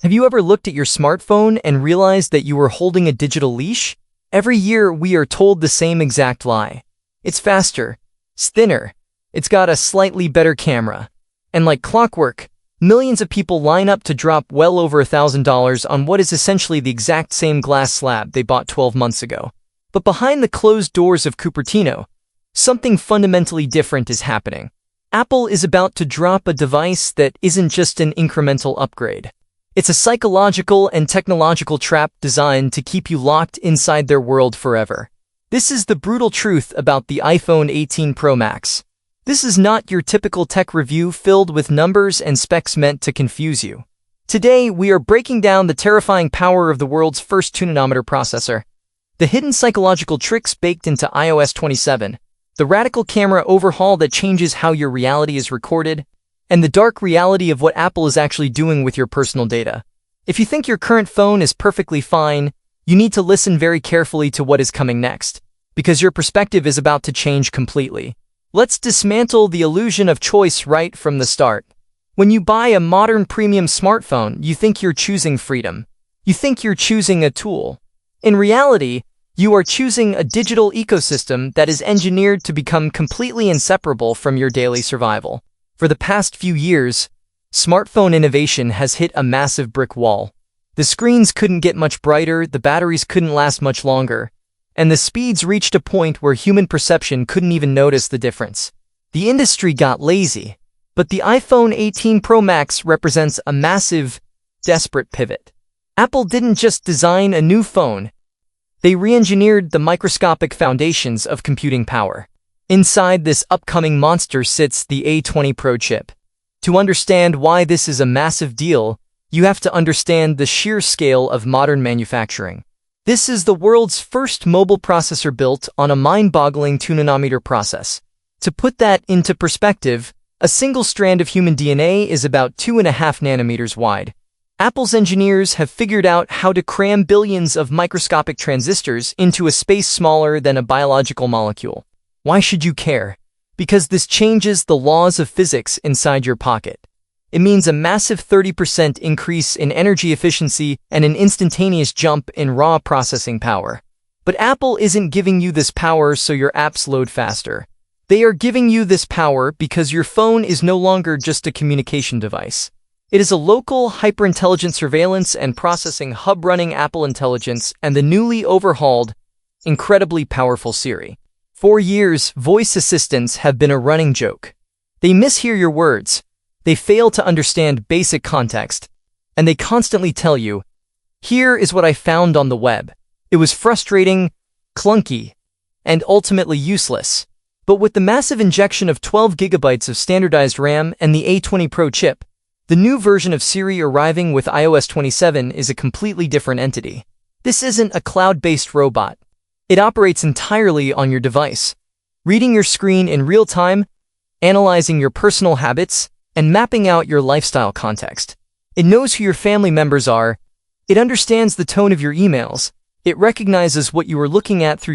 Have you ever looked at your smartphone and realized that you were holding a digital leash? Every year, we are told the same exact lie. It's faster, it's thinner, it's got a slightly better camera. And like clockwork, millions of people line up to drop well over $1,000 on what is essentially the exact same glass slab they bought 12 months ago. But behind the closed doors of Cupertino, something fundamentally different is happening. Apple is about to drop a device that isn't just an incremental upgrade. It's a psychological and technological trap designed to keep you locked inside their world forever. This is the brutal truth about the iPhone 18 Pro Max. This is not your typical tech review filled with numbers and specs meant to confuse you. Today, we are breaking down the terrifying power of the world's first 2nm processor, the hidden psychological tricks baked into iOS 27, the radical camera overhaul that changes how your reality is recorded, and the dark reality of what Apple is actually doing with your personal data. If you think your current phone is perfectly fine, you need to listen very carefully to what is coming next, because your perspective is about to change completely. Let's dismantle the illusion of choice right from the start. When you buy a modern premium smartphone, you think you're choosing freedom. You think you're choosing a tool. In reality, you are choosing a digital ecosystem that is engineered to become completely inseparable from your daily survival. For the past few years, smartphone innovation has hit a massive brick wall. The screens couldn't get much brighter, the batteries couldn't last much longer, and the speeds reached a point where human perception couldn't even notice the difference. The industry got lazy, but the iPhone 18 Pro Max represents a massive, desperate pivot. Apple didn't just design a new phone, they re-engineered the microscopic foundations of computing power. Inside this upcoming monster sits the A20 Pro chip. To understand why this is a massive deal, you have to understand the sheer scale of modern manufacturing. This is the world's first mobile processor built on a mind-boggling 2nm process. To put that into perspective, a single strand of human DNA is about 2.5 nanometers wide. Apple's engineers have figured out how to cram billions of microscopic transistors into a space smaller than a biological molecule. Why should you care? Because this changes the laws of physics inside your pocket. It means a massive 30% increase in energy efficiency and an instantaneous jump in raw processing power. But Apple isn't giving you this power so your apps load faster. They are giving you this power because your phone is no longer just a communication device. It is a local, hyper-intelligent surveillance and processing hub running Apple Intelligence and the newly overhauled, incredibly powerful Siri. For years, voice assistants have been a running joke. They mishear your words, they fail to understand basic context, and they constantly tell you, "Here is what I found on the web." It was frustrating, clunky, and ultimately useless. But with the massive injection of 12 gigabytes of standardized RAM and the A20 Pro chip, the new version of Siri arriving with iOS 27 is a completely different entity. This isn't a cloud-based robot. It operates entirely on your device, reading your screen in real time, analyzing your personal habits, and mapping out your lifestyle context. It knows who your family members are, it understands the tone of your emails, it recognizes what you are looking at through